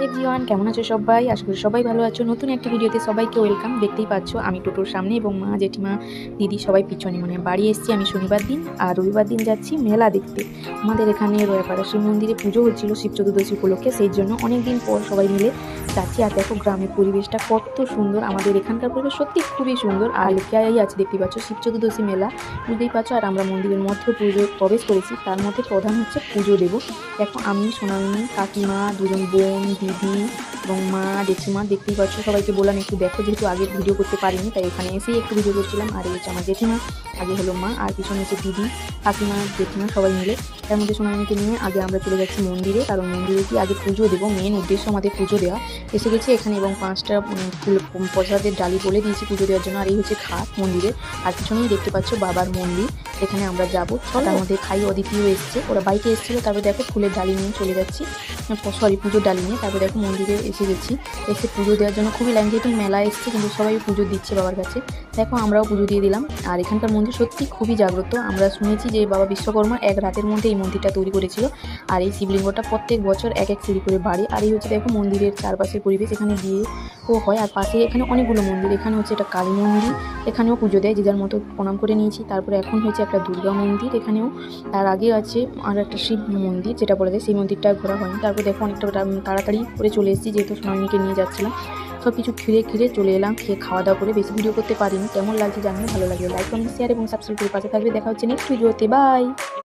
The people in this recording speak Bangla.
এভরিওয়ান, কেমন আছো সবাই? আশা করি সবাই ভালো আছো। নতুন একটা ভিডিওতে সবাইকে ওয়েলকাম। দেখতেই পাচ্ছ আমি টোটোর সামনে এবং মা, জেঠিমা, দিদি সবাই পিছনে। বাড়ি এসেছি আমি শনিবার দিন, আর রবিবার দিন যাচ্ছি মেলা দেখতে। আমাদের এখানে রয়াপাড়া শিব মন্দিরে পুজো হচ্ছিল শিব চতুর্দশী উপলক্ষে, সেই জন্য অনেক দিন পর সবাই মিলে যাচ্ছি। আর দেখো গ্রামের পরিবেশটা কত সুন্দর, আমাদের এখানকার পরিবেশ সত্যি খুবই সুন্দর। আর লেখাই আছে দেখতেই পাচ্ছ শিব চতুর্দশী মেলা, বুঝতেই পারছো। আর আমরা মন্দিরের মধ্যে পুজো প্রবেশ করেছি, তার মধ্যে প্রধান হচ্ছে পুজো দেব। দেখো আমি, সোনামণি, কাকিমা, দুজন বোন, দিদি এবং মা, জেঠিমা, দেখতেই পাচ্ছ। সবাইকে বললাম একটু দেখো, যেহেতু আগে ভিডিও করতে পারিনি, তাই এখানে এসেই একটু ভিডিও করছিলাম। আর এই হচ্ছে আমার জেঠিমা, আগে হলো মা, আর পিছনে হচ্ছে দিদি, কাকিমা, জেঠিমা সবাই মিলে। তার মধ্যে সোনামণিকে নিয়ে আগে আমরা চলে যাচ্ছি মন্দিরে, কারণ মন্দিরে কি আগে পুজো দেবো, মেন উদ্দেশ্য আমাদের পুজো দেওয়া। এসে গেছি এখানে এবং 5টা ফুল প্রসাদের ডালি বলে দিয়েছি পুজো দেওয়ার জন্য। আর এই হচ্ছে ঘাট মন্দিরের, আর পিছনেই দেখতে পাচ্ছ বাবার মন্দির, এখানে আমরা যাবো। তার মধ্যে খাই অদিতিও এসছে, ওরা বাইকে এসেছিলো। তারপর দেখো ফুলের ডালি নিয়ে চলে যাচ্ছি, সরি পুজোর ডালি নিয়ে। তারপর দেখো মন্দিরে এসে গেছি, এসে পুজো দেওয়ার জন্য খুবই লাইন, যেহেতু মেলা এসছে কিন্তু সবাই পুজো দিচ্ছে বাবার কাছে। দেখো আমরাও পুজো দিয়ে দিলাম। আর এখানকার মন্দির সত্যি খুবই জাগ্রত। আমরা শুনেছি যে বাবা বিশ্বকর্মা এক রাতের মধ্যে এই মন্দিরটা তৈরি করেছিল। আর এই শিবলিঙ্গটা প্রত্যেক বছর এক এক সিঁড়ি করে বাড়ে। আর এই হচ্ছে দেখো মন্দিরের চারপাশের পরিবেশ, এখানে বিয়েও হয়। আর পাশে এখানে অনেকগুলো মন্দির, এখানে হচ্ছে এটা কালী মন্দির, এখানেও পুজো দেয়, যে যার মতো প্রণাম করে নিয়েছি। তারপরে এখন হয়েছে একটা দুর্গা মন্দির এখানেও, তার আগে আছে আর একটা শিব মন্দির যেটা বলা যায়, সেই মন্দিরটা ঘোরা হয়নি। তারপর দেখো অনেকটা তাড়াতাড়ি করে চলে এসেছি, যেহেতু সোনামণিকে নিয়ে যাচ্ছিলাম। সব কিছু ঘিরে চলে এলাম, খেয়ে খাওয়া দাওয়া করে। বেশি ভিডিও করতে পারিনি, কেমন লাগছে জানিও, ভালো লাগবে লাইক, কমেন্ট, শেয়ার এবং সাবস্ক্রাইব করে পাশে থাকবে। দেখা হচ্ছে নেক্সট ভিডিওতে, বাই।